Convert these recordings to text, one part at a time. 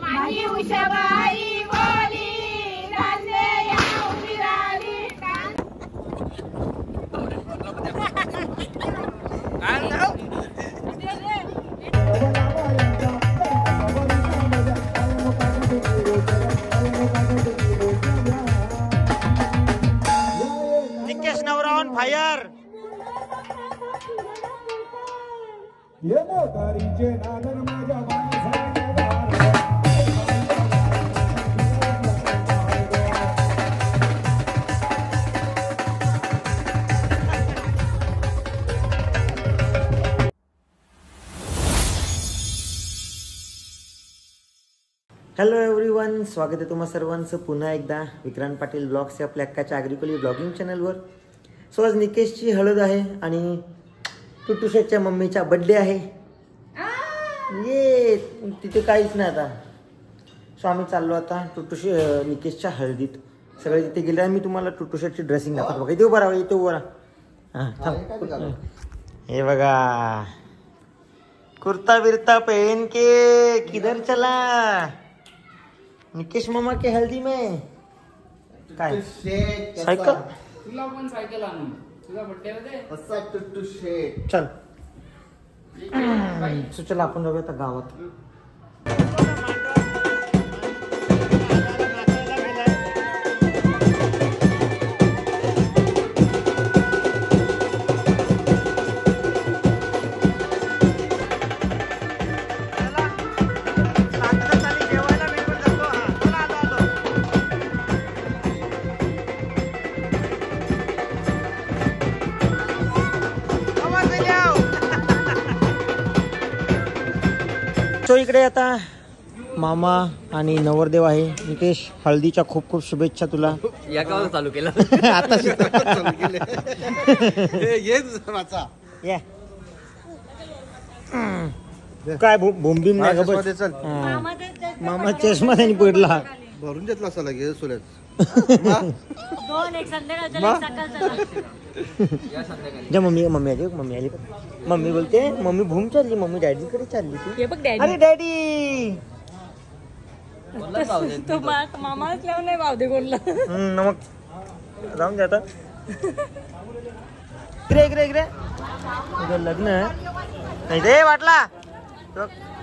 माझी उषाबाई बोली दांडेया उभी राहिली. निकेश नवरा ऑन फायर. हॅलो एव्हरीवन, स्वागत आहे तुम्हा सर्वांचं पुन्हा एकदा विक्रांत पाटील ब्लॉग्स या आपल्या अक्काच्या आग्रिकोली ब्लॉगिंग चॅनलवर. सो आज निकेशची हळद आहे आणि टुटुशेच्या मम्मीचा बड्डे आहे. ये तिथे काहीच नाही आता. सो आम्ही चाललो आता टुटुशे निकेशच्या हळदीत. सगळे तिथे गेले. मी तुम्हाला टुटुशेची ड्रेसिंग दाखवतो. बघा इथे उभा राहा, इथे उभा राहा. हां थांब. हे बघा कुर्ता बिरता पहन के किधर चला निकेश मामा के हल्दी में. काय सायकल तुला पण सायकल आणू तुझा बड्डेला दे असा टुट्टू शेट. चल सो चला आपण जाऊया आता गावात. तो इकडे आता मामा आणि नवरदेव आहे. निकेश हळदीच्या खूप खूप शुभेच्छा तुला. या गावाला चालू केलं आता काय बोंबीम नाही का. मामा चष्मा त्यांनी पडला भरून घेतला असा लागे सोल्यात. जा मम्मी आली. मम्मी बोलते मम्मी भूम चालली. मम्मी डॅडी कडे चालली तू. अरे डॅडी मामाच लावून नाही भाव दे कोणला. मग जाऊन दे आता. इकडे उद्या लग्न नाही रे वाटला.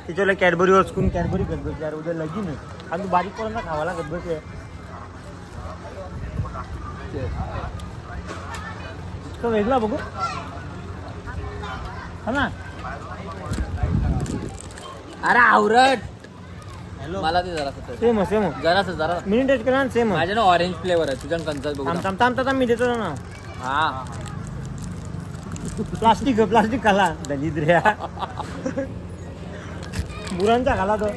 तिच्याला कॅडबरी वचकून कॅडबरी गदबस यार. उद्या लगीन आहे आणि बारीक पोरांना खावाला गदबस आहे. तो वेगळा बघू हा ना. अरे आवरट मला ते जरा सेम जरा मिनी टेस्ट करा सेम. माझ्या ना ऑरेंज फ्लेवर आहे तुझ्या कंचात बघू. थांब मी देतो ना. हा प्लास्टिक खाला दलिद्र्या मुरांचा खाला तो.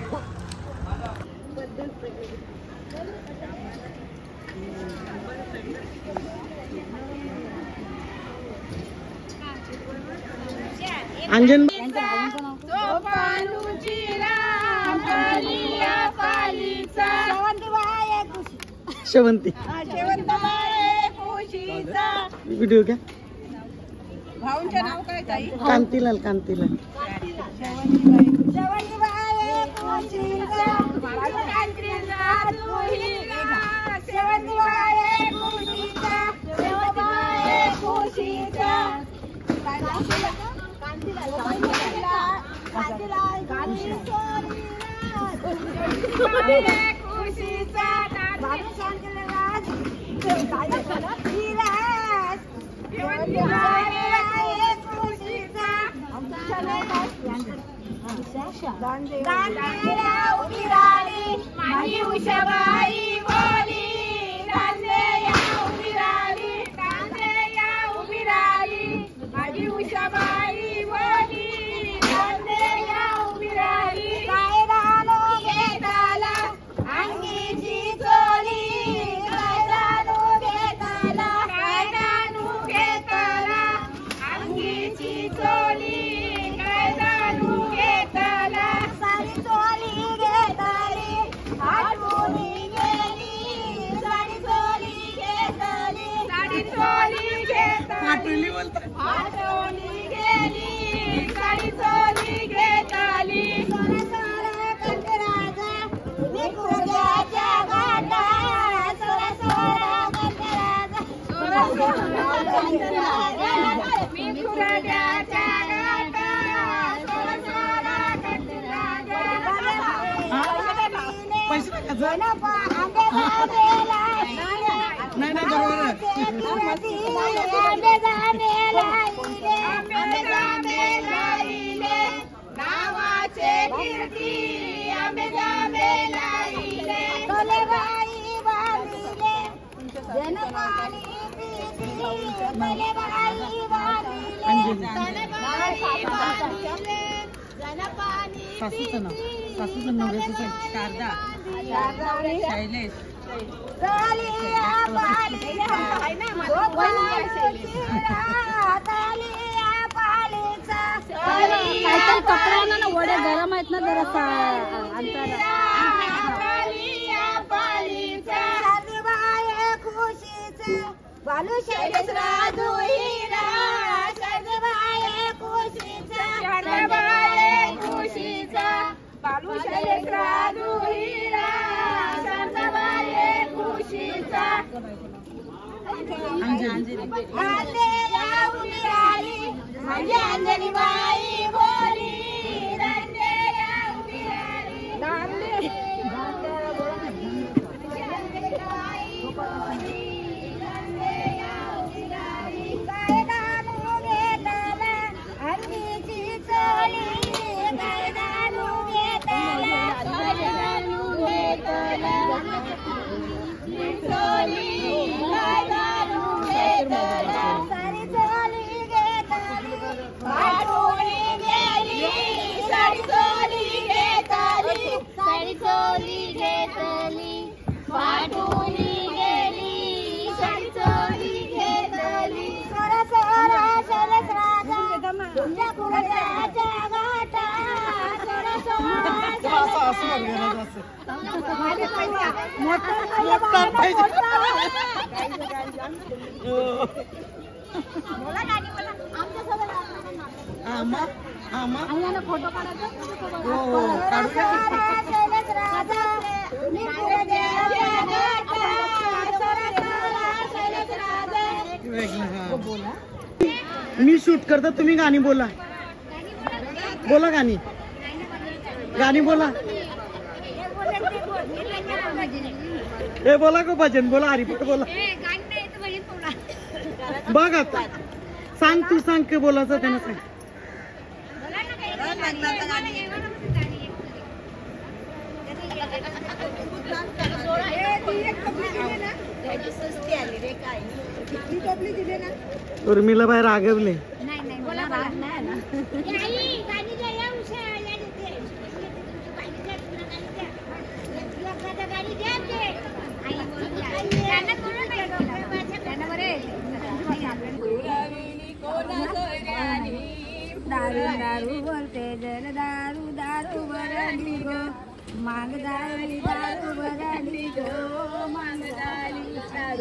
अंजन शेवंती व्हिडिओ घ्या. भाऊंचं नाव काय ताई? कांतीलाल माझी उषाबाई बोली दांडेया उभी राहिली. माझी उषाबाई बोली दांडेया उभी राहिली. काय रानो घेताला अंगीची चोली. काय रानो घेताला अंगीची चोली. काय रानू घेताला सारी चोली घेताली आठवणी गेली. नावाचे कीर्ती आंबे जांबे लाईले तोलेबाई वालीले जनपाणी प्रीती तोलेबाई वालीले तोलेबाई वालीले जनपाणी सासूचं नवऱ्याचं शारदा शैलेश कालिया पालिया काहीतरी कपडा ना वडे गरम आहेत ना जरा अंतर बालू शैलेश राजू हिरा सजबाये खुशीचा सजबाये खुशीचा बालू शैलेश राजू हिरा सजबाये खुशीचा अंजनी बाई बोली फोटो मी शूट करतो तुम्ही गाणी बोला बोला गाणी गाणी बोला हे बोला को भजन बोला हरिपट बोला बघ आता सांग तू सांग के बोलायचं त्यानं सांग उर्मिला बाहेर रागवले दारू दारू बोलते जर दारू दारू बरली गो मागदारी दारू बरली गो मागदारी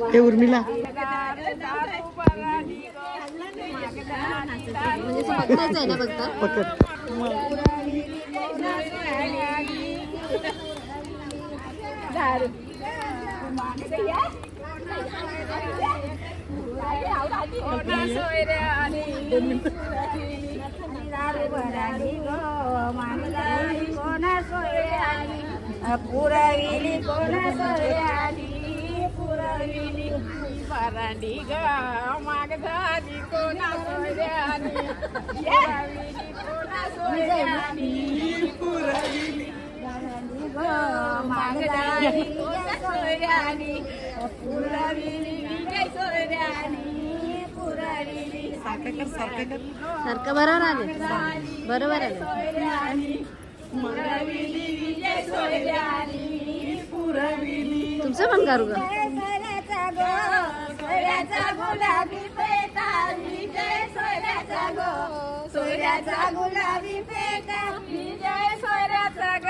हे उर्मिला पकड दारू भराली गो मागदारी कोणा सोयरी पुरविली कोणा सोयरी पुरविली भराली ग मागदारी कोणा सोयरी पुरविली कोणा सोयरी पुरविली भराली ग मागदारी कोणा सोयरी पुरविली विजय सोयरी सारखं बरोबर आले बरोबर आले तुमचं पण करू का गुलाबी पेटा विजय सोयऱ्याचा गो सोयऱ्याचा गुलाबी पेटा विजय सोयऱ्याचा ग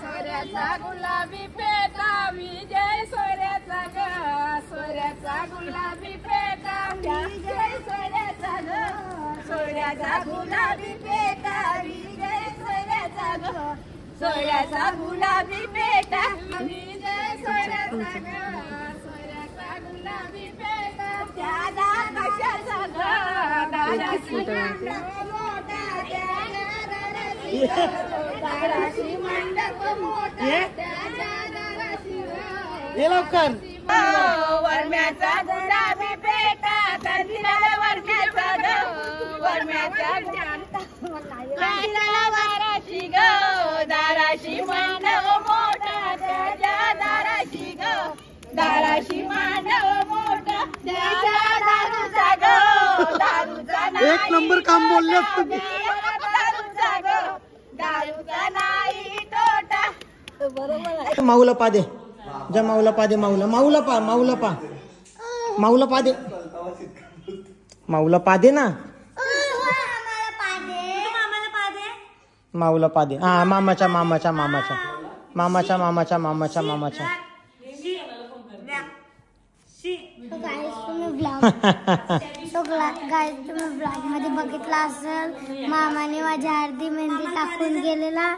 सोयऱ्याचा गुलाबी पेटा विजय सोयऱ्याचा ग सोयऱ्याचा गुलाबी पेटा विजय सोयऱ्याचा ग सोयऱ्याचा गुलाबी पेटा विजय सोयऱ्याचा ग सोयऱ्याचा गुलाबी पेटा विजय सोयऱ्याचा ग सोयऱ्याचा गुलाबी पेटा त्याला कशाचा ग दाराशी मंडप मोठा ये लवकर. वरम्याचा गुलाबी पेटा कंदिलाला वरम्याचा ग वरम्याचा कंदिलाला वाराशी ग दाराशी मांडव मोठा त्याच्या दाराशी ग दाराशी मांडव मोठा त्याच्या दारूचा ग दारूचा एक नंबर काम बोलले तुम्ही. दारूचा ग दारूचा नाही तोटा. बरोबर आहे. माऊला पा दे जा. माऊला पा दे. माऊला माऊला पा माऊला पा माऊला पा दे. माऊला पा दे ना. माऊला पा दे. हा मामाच्या मामाच्या मामाच्या मामाच्या मामाच्या मामाच्या मामाच्या. तुम्ही ब्लॉग मध्ये बघितला असेल मामाने माझ्या अर्धी मेहंदी टाकून गेलेला.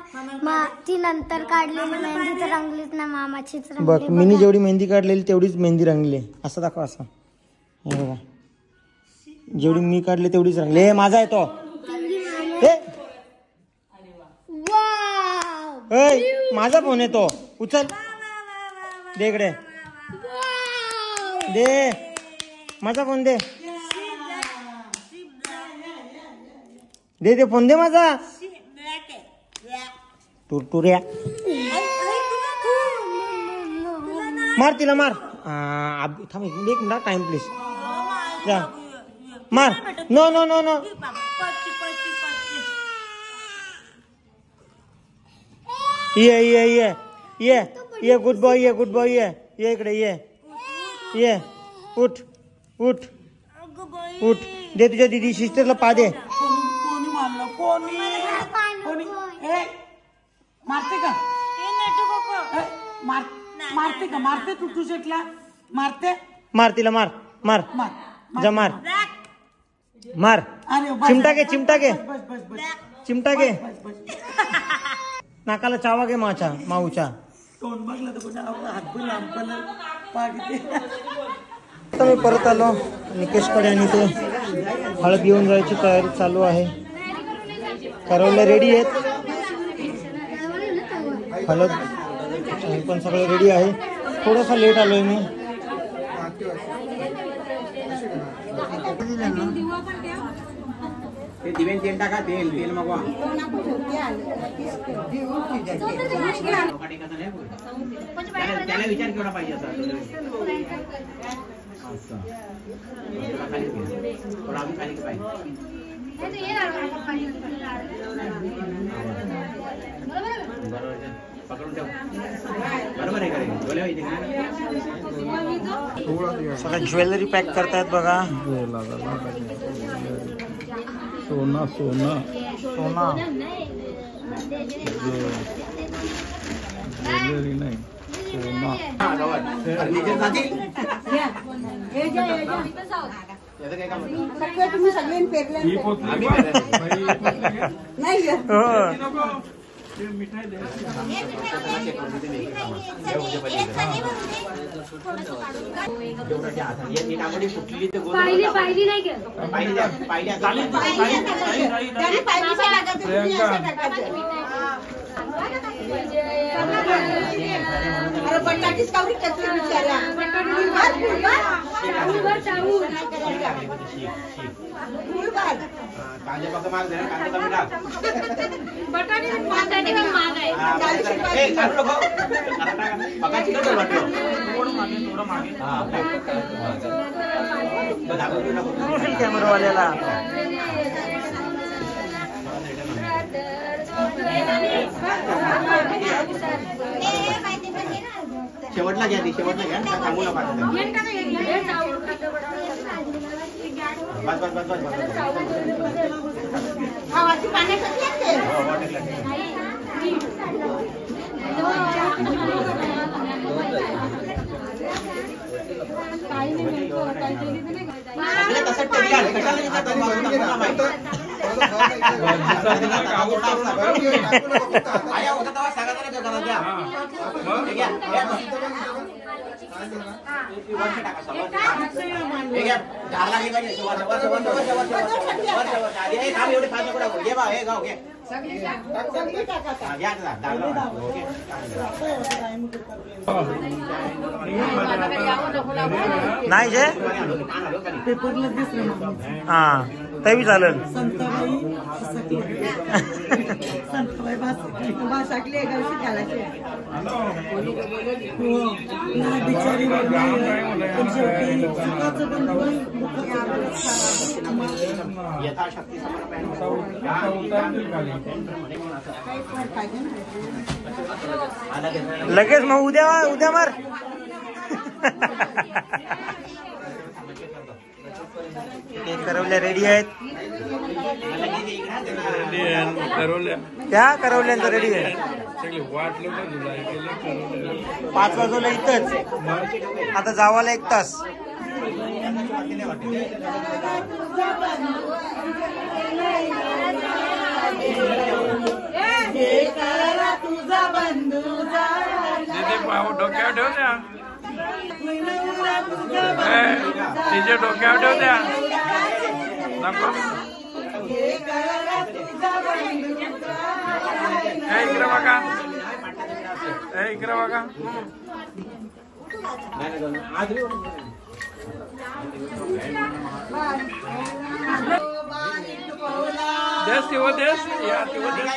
ती नंतर काढलेली मेहंदी तर रंगलीच ना मामाचीच बघ मी जेवढी मेहंदी काढलेली तेवढीच मेहंदी रंगली. असं दाखव असं. हे बघा जेवढी मी काढली तेवढीच रंगली. हे माझा आहे तो. माझा फोन आहे तो. उचल दे इकडे दे. माझा फोन दे. दे दे फोन दे माझा. टुरटुऱ्या मार तिला मार. थांब एक मिनिट टाइम प्लीज. जा मार. No no no no. ये ये ये ये ये गुड बॉय. ये गुड बॉय. ये इकडे ये उठ उठ उठ. दे तुझ्या दीदी सिस्टरला पा दे. कोणी मारलं कोणी मारते का मारते का मारते टुटू शेटला मारते. मार तिला मार मार जा मार मार. चिमटा घे चिमटा घे चिमटा घे. नाकाला चावा घे माच्या माऊच्या. तोंड बघलं तर कुठे हात लांब पागिते. आता मी परत आलो निकेशकडे आणि ते हळद घेऊन जायची तयारी चालू आहे. करवल्या रेडी आहेत. हळद पण सगळं रेडी आहे. थोडासा लेट आलोय मी. दिवेन तेल टाका. तेल तेल मागवा. त्याला विचार केवढा पाहिजे असा. थोडा अजून खाली पाहिजे. पकडून ठेव. बरोबर आहे का. सगळं ज्वेलरी पॅक करतायत बघा. सोना सोना सोना ज्वेलरी नाही सोना. तुम्ही सगळे पेरले नाही. पाहिली नाही का बटाटीच कावरी करते बिचाऱ्या. कांदे पक्का माग दे. कांदे कमी टाक. बटाटे महाग आहे. पक्का चिकन कर वाटलं. थोडं मागे. कॅमेरावाल्याला शेवटला घ्या. ती शेवटला घ्या. सांगू नका. बस बस बस बस बस. गावाची पाण्यासाठी लागते. तसं टेकला. कशाला घेतात माहिती. आया होता तेव्हा सांगा द्या. नाही जे पेपरला दिसलं हा तरी चालेल. संतबाई भाषाकली गावशी घालायची हो ना बिचारी पण शेवटी सुखाचं बंधू लगेच मग उद्या मार. ते करवल्या रेडी आहेत. त्या करवल्यांचं रेडी आहे. 5 वाजवलं इथंच. आता जावाला 1 तास. तुझा बंधू डोक्यावर ठेव द्या. तिच्या डोक्यावर ठेव द्या. नको इकडे बघा. इकडे बघा. देश तेव्हा देश या तेव्हा देश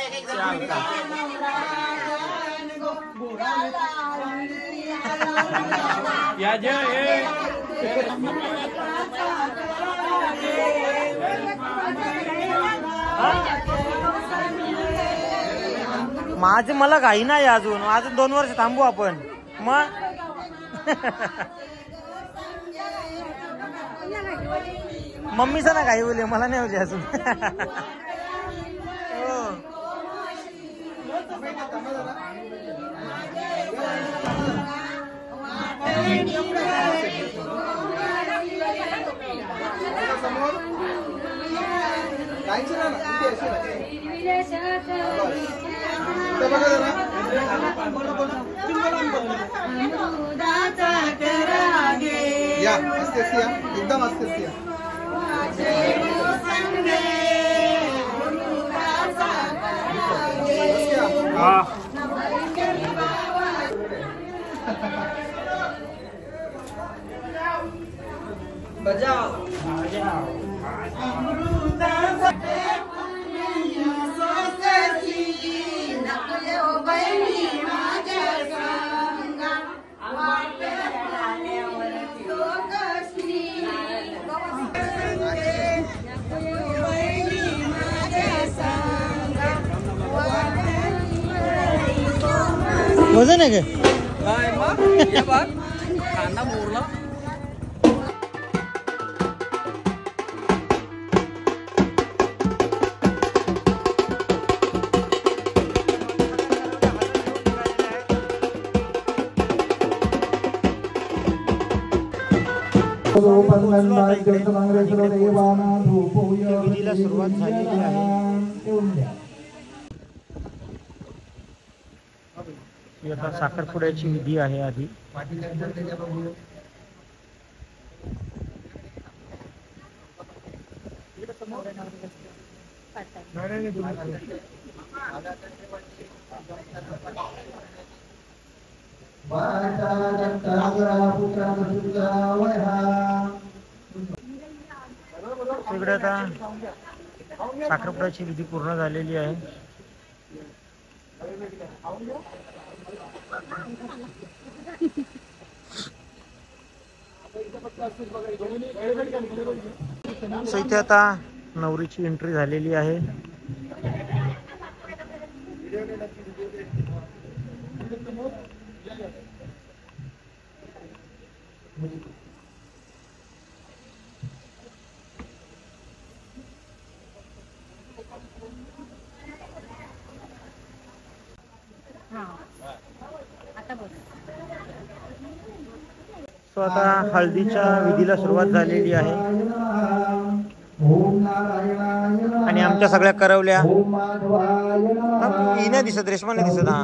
या जे माझं मला घाई नाही अजून 2 वर्ष थांबू आपण मग. मम्मीचा ना घाई बोलले मला नाही बोलले अजून. या असते एकदम असते. बजाओ वजन आहे का? कांदा मोरला. विधीला सुरुवात झालेली आहे. आता साखरपुड्याची विधी आहे आधी. तिकडे आता साखरपुड्याची विधी पूर्ण झालेली आहे. इथे आता नवरीची एंट्री झालेली आहे. सो आता हळदीच्या विधीला सुरुवात झालेली आहे. ओम नारायणाय आणि आमच्या सगळ्या करवल्या ही नाही दिसत, रेशमा नाही दिसत. हा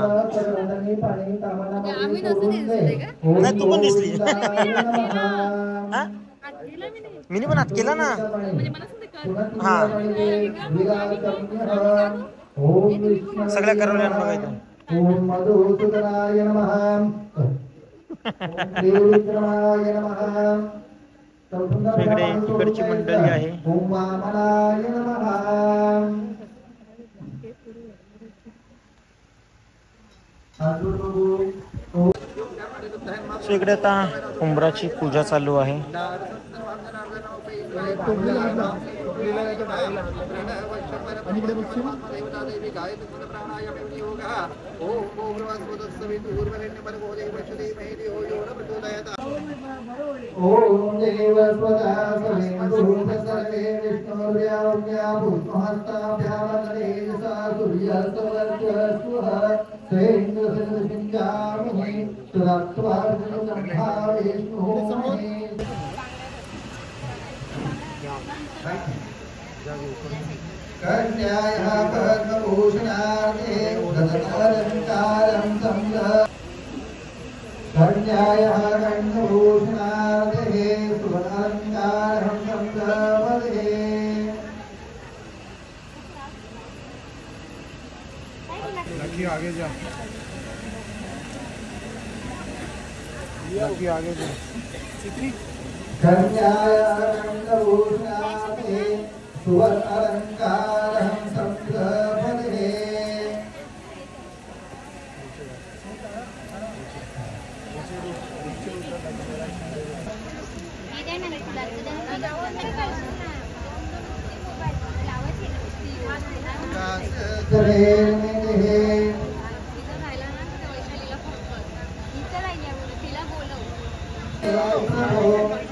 नाही, तू पण दिसली. मी पण हात केला ना. हा सगळ्या करवल्या बघायचं. वेगळे तिकडची मंडळी आहे. इकडे आता उंबराची पूजा चालू आहे. ओम देवस्वदा सर्वे विष्णुर्याव्या भूतमहस्ताभ्यामतरे सूर्यस्तवर्चस्वः सेन्द्रसिंचामि सुरत्वार्जुनसंभा विष्णुः. कन्यायाः पद्मभूषणार्थे दशतालङ्कारं संदः. कन्यायाः कण्ठभूषणार्थे सुवर्णालङ्कारं संदवदे. आगे जा, आगे जा. कन्यायाः कण्ठभूषणार्थे सुवर्णालङ्कारं संदवदे.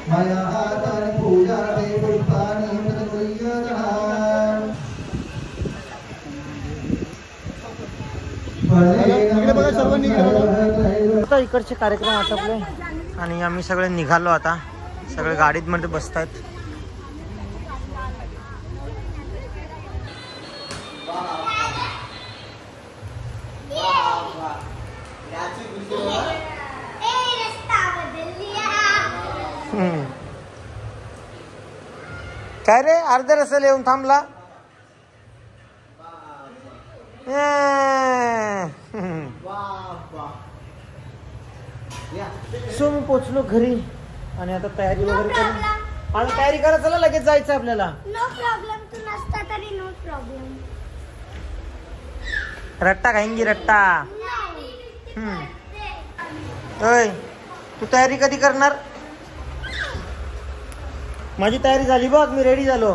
माया हाताने पूजा ते पुष्पाने आता इकडचे कार्यक्रम आटपले आणि आम्ही सगळे निघालो. आता सगळे गाडीत मध्ये बसतायत. काय रे, अर्ध्या रस्त्याला येऊन थांबला. सो मी पोचलो घरी आणि आता तयारी वगैरे करून आता तयारी करा. चला लगेच जायचं आपल्याला. नो प्रॉब्लेम, तू नसता तरी नो प्रॉब्लेम. रट्टा खाईंगी रट्टा. ओय, तू तयारी कधी करणार? माझी तयारी झाली बघ, मी रेडी झालो.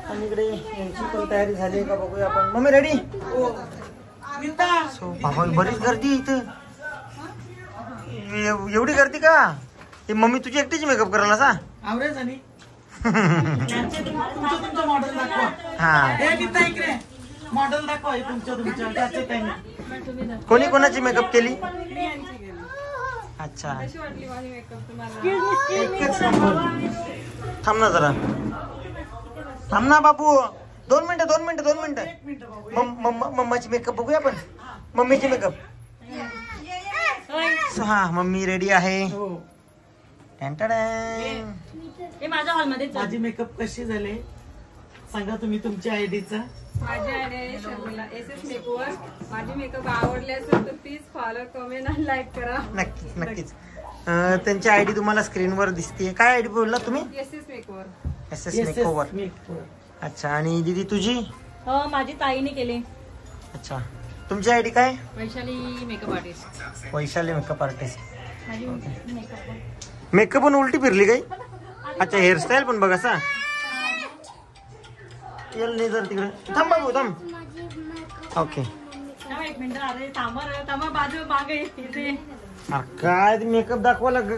आणि इकडे यांची पण तयारी झाली का बघूया आपण. Mummy ready? सो बाबा बरीच गर्दी इथे. एवढी गर्दी का? ते मम्मी तुझी एकटीची मेकअप करायला सा? आवरेज आणि तुमचं मॉडेल दाखवा. हा मॉडेल दाखवा तुमच्या त्याचे टाइम. कोणी कोणाची मेकअप केली? अच्छा, थांब ना जरा, थांब ना बाबू. 2 मिनिटं. मम्माची मेकअप बघूया आपण. मम्मीची मेकअप. हा, मम्मी रेडी आहे. माझ्या हॉलमध्ये माझी मेकअप कशी झाले सांगा तुम्ही तुमच्या आयडीचा. माझी आयडी आहे शर्मिला SS मेकओव्हर. माझी मेकअप आवडली असेल तर प्लीज फॉलो, कमेंट आणि लाईक करा. नक्कीच. त्यांची आयडी तुम्हाला स्क्रीनवर दिसते. काय आयडी बोलला तुम्ही? SS makeover. अच्छा, आणि दीदी तुझी? माझी ताईने केली. अच्छा, तुमची आयडी काय? Vaishali makeup artist. Vaishali makeup artist. Makeup पण उलटी फिरली काही. अच्छा, हेअरस्टाईल पण बघ असा. नाही जर तिकडे थांब बाबू, थांब. ओके, एक मिनिट. अरे थांबा बाजू मागे इथे. काय मेकअप दाखवा लाग.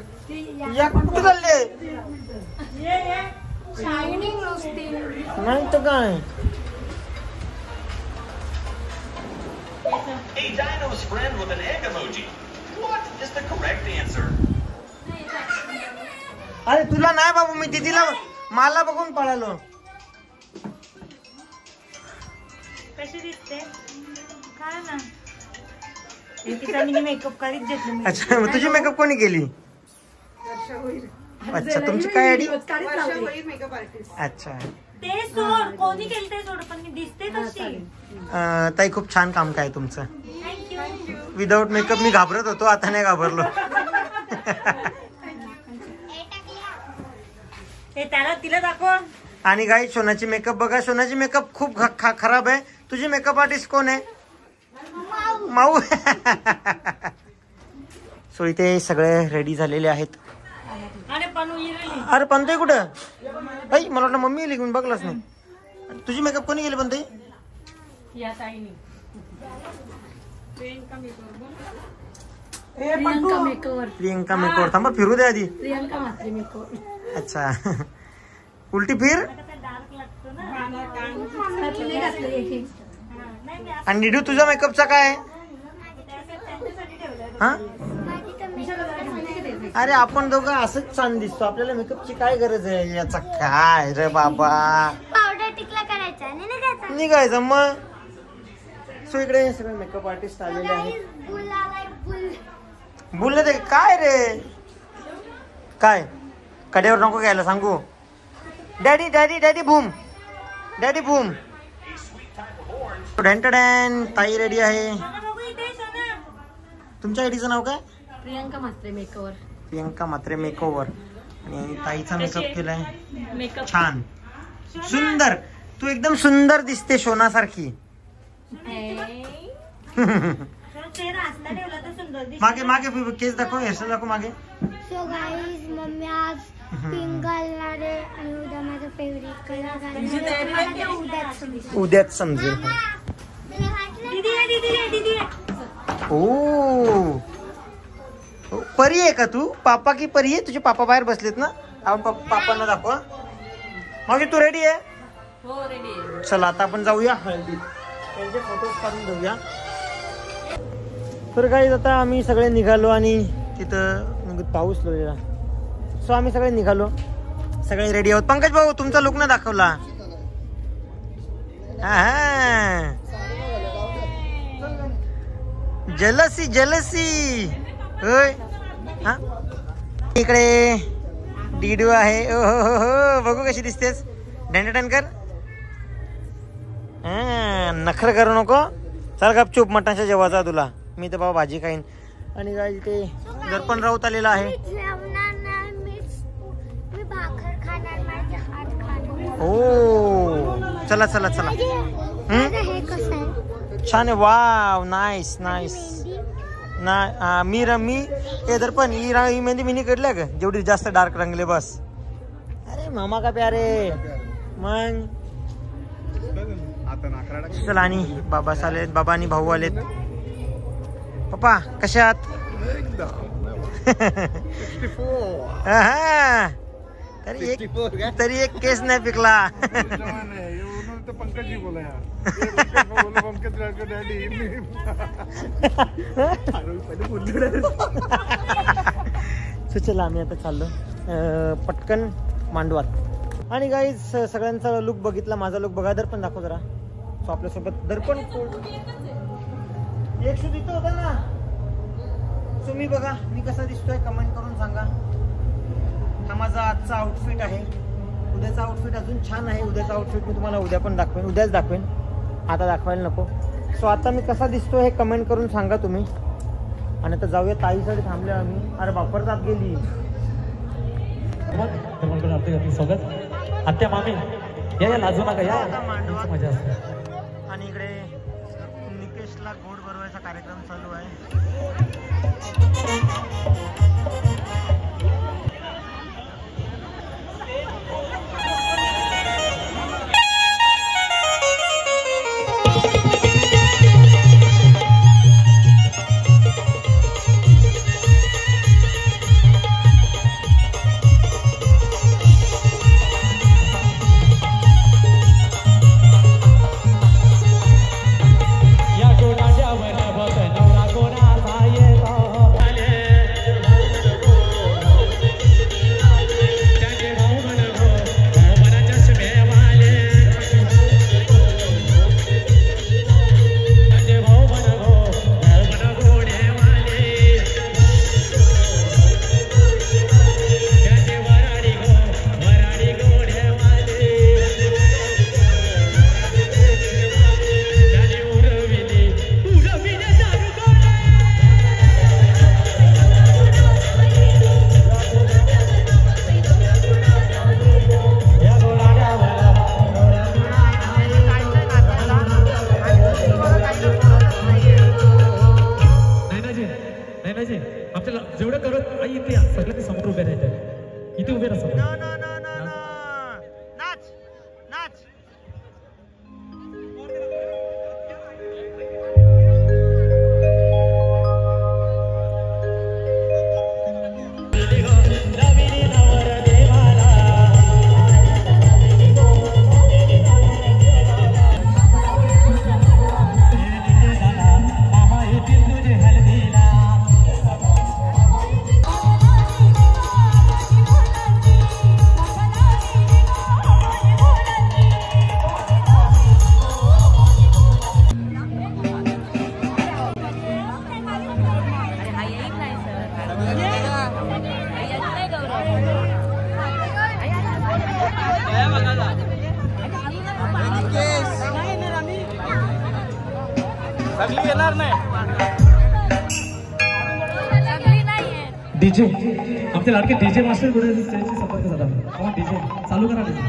या कुठे चालले? शायनिंग नुसती नाही तर काय. A dino's friend with an egg emoji. What is the correct answer? अरे तुला नाही बाबू, मी दीदीला मला बघून पळालो. कशी दिसते काय ना तिचा मिनी मेकअप करीत घेतली. अच्छा मग तुझी मेकअप कोणी केली? अच्छा तुमची काय आयडी? Makeup artist. अच्छा ते सोड कोणी केलं ते सोड पण मी दिसते तशी. ताई खूप छान काम काय तुमचं. थँक्यू. विदाऊट मेकअप मी घाबरत होतो, आता नाही घाबरलो. त्याला तिला दाखव. आणि गाई सोनाची मेकअप बघा, सोनाची मेकअप खूप खराब आहे. तुझी मेकअप आर्टिस्ट कोण आहे? माऊ. सो इथे सगळे रेडी झालेले आहेत. अरे पंतई कुठं? आई मला वाटलं मम्मी येईल घेऊन, बघलाच नाही. तुझी मेकअप कोणी केली पंतई? प्रियंका मेकओवर. थांबा फिरू दे आधी. अच्छा उलटी फिर. आणि निडू तुझा मेकअपचा काय? हा अरे आपण दोघं असंच छान दिसतो, आपल्याला मेकअपची काय गरज आहे? याचा काय रे बाबा. पावडर टिकला करायचा आणि निघायचं मग. सो इकडे सगळे मेकअप आर्टिस्ट आलेले आहेत. बोलले ते काय रे काय कड्यावर नको घ्यायला सांगू. Daddy daddy daddy boom, daddy boom. Dan ताई रेडी आहे. तुमच्या आयडीचं नाव काय? प्रियंका म्हात्रे मेकओवर. प्रियंका म्हात्रे मेकओवर. आणि ताईचा मेकअप केलाय छान सुंदर. तू एकदम सुंदर दिसते सोनासारखी. मागे मागे केस दाखव, हेअरस्टाईल दाखव मागे. सो गाईज मम्मी आज पिंक घालणार आहे आणि उद्या माझा फेवरेट कलर घालणार. उद्याच समजेल. ओ परी आहे का तू? पापा की परी आहे? तुझे पापा बाहेर बसलेत ना, आपण पापांना दाखवा. मग तू रेडी आहे? हो रेडी आहे. चला आता आपण जाऊया हळदीत, त्यांचे फोटोज काढून घेऊया. तर काही आता आम्ही सगळे निघालो आणि तिथं पाऊस लागलेला. सो आम्ही सगळे निघालो, सगळे रेडी आहोत. पंकज भाऊ तुमचा लुक ना दाखवला. हा जलसी जलसी होय. हा इकडे डीडू आहे. ओ हो बघू कशी दिसतेस. डॅन कर. नखर करू नको. चल गपचूप मटणाच्या जेवायचा तुला. मी तर बाबा भाजी खाईन. आणि काय इथे दर्पण राऊत आलेला आहे. ओ चला चला चला. छान आहे. Wow nice nice. ना मी हे दर्पण ही मेहंदी मी काढल्या का जेवढी जास्त डार्क रंगले बस. अरे मामा का प्यारे. मग चला. आणि बाबा आलेत, बाबा आणि भाऊ आलेत. पप्पा कशा आहात? तरी एक केस नाही पिकला. पंकज जी बोला यार. चला आम्ही आता चाललो पटकन मांडवात. आणि गाईज सगळ्यांचा लुक बघितला, माझा लुक बघा. दर्पण दाखव जरा. सो आपल्यासोबत दर्पण एक शूट इथं होता ना. सो मी बघा मी कसा दिसतोय कमेंट करून सांगा. हा माझा आजचा आउटफिट आहे. उद्याचा आउटफिट अजून छान आहे. उद्याचा आउटफिट मी तुम्हाला उद्या पण दाखवेन, उद्याच दाखवेन, आता दाखवायला नको. सो आता मी कसा दिसतोय हे कमेंट करून सांगा तुम्ही. आणि आता जाऊया ताईसाठी थांबले आम्ही. अरे बापर जात गेली. स्वागत आत्या मामी या लाजू नका या. मजा असते. आणि इकडे निकेशला गोड भरवायचा कार्यक्रम चालू आहे. डीजे आमचे लाडके डीजे मास्टर कुठे स्टेजची संपर्क साधा. डीजे चालू करा. डीजे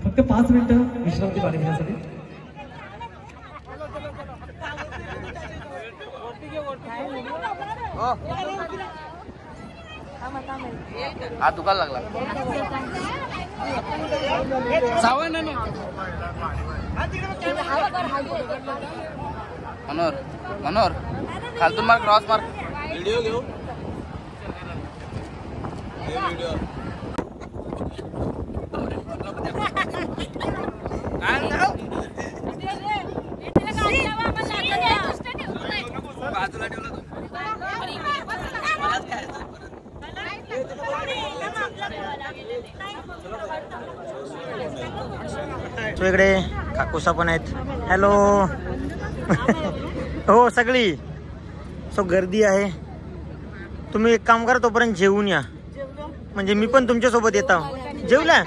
फक्त 5 मिनिटं विश्रांती पाणी घेण्यासाठी. हात दुखायला लागला. मनोहर मनोहर खालतून मार क्रॉस मार. व्हिडिओ घेऊ. बाजूला ठेवलं तो इकडे काकूसा पण आहेत. हॅलो. हो सगळी सो गर्दी आहे. तुम्ही एक काम करा तोपर्यंत जेवून या. म्हणजे मी पण तुमच्या सोबत येतो. जेवल्या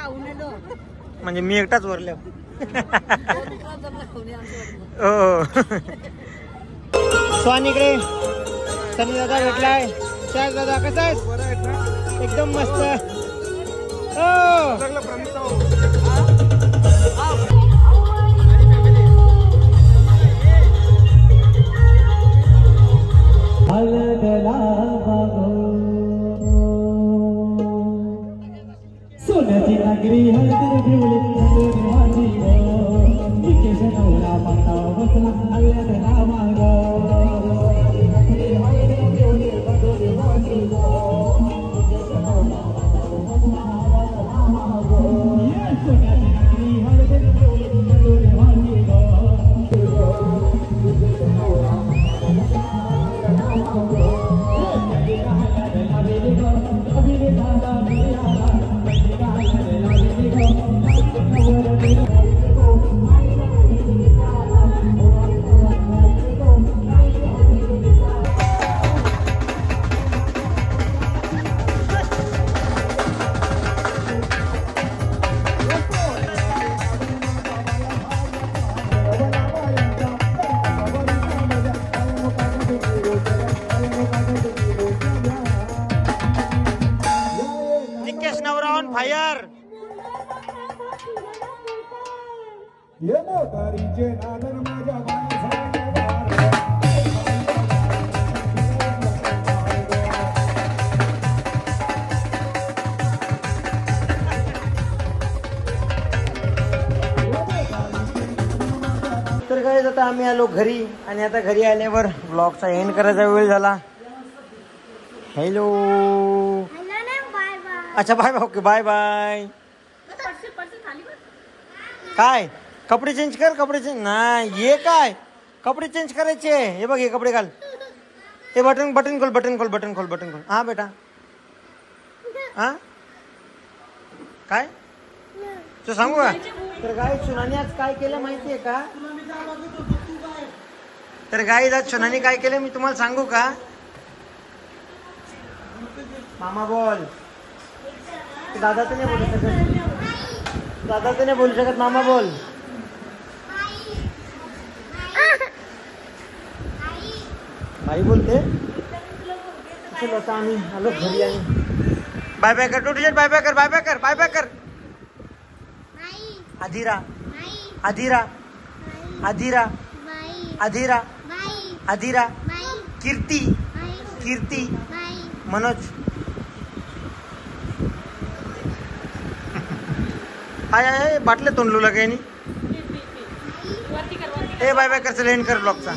म्हणजे मी एकटाच वरल्या. हो स्वान इकडे सनी दादा भेटलाय. शाज दादा कसा आहेस? एकदम मस्त. सोन्याची नागरी हळदी पिवळी नवरा माता बसला हळदला माग. तर काय आता आम्ही आलो घरी आणि आता घरी आल्यावर ब्लॉगचा एंड करायचा वेळ झाला. हॅलो. अच्छा bye bye. Okay bye bye. काय कपडे चेंज कर. कपडे चेंज नाही. ये काय कपडे चेंज करायचे. हे बघ हे कपडे घाल. हे बटन बटन खोल बटन खोल बटन खोल बटन खोल. हा बेटा. हा काय तू सांगू का. तर गाय सुनाने आज काय केलं माहितीये का. तर गाय आज सुनाने काय केलं मी तुम्हाला सांगू का. मामा बोल. दादा तर नाही बोलू शकत. दादा तर नाही बोलू शकत. मामा बोल. आई बोलते. चलो आता आम्ही आलो घरी. आणि बाय बाय कर. टोटू बाय बाय कर. बाय बाय कर. बाय बाय कर. अधीरा अधीरा अधीरा अधीरा अधीरा. कीर्ती कीर्ती मनोज. हाय हाय बाटले तोंडलू लगाय. ए बाय बाय कर. चल एंड कर ब्लॉगचा.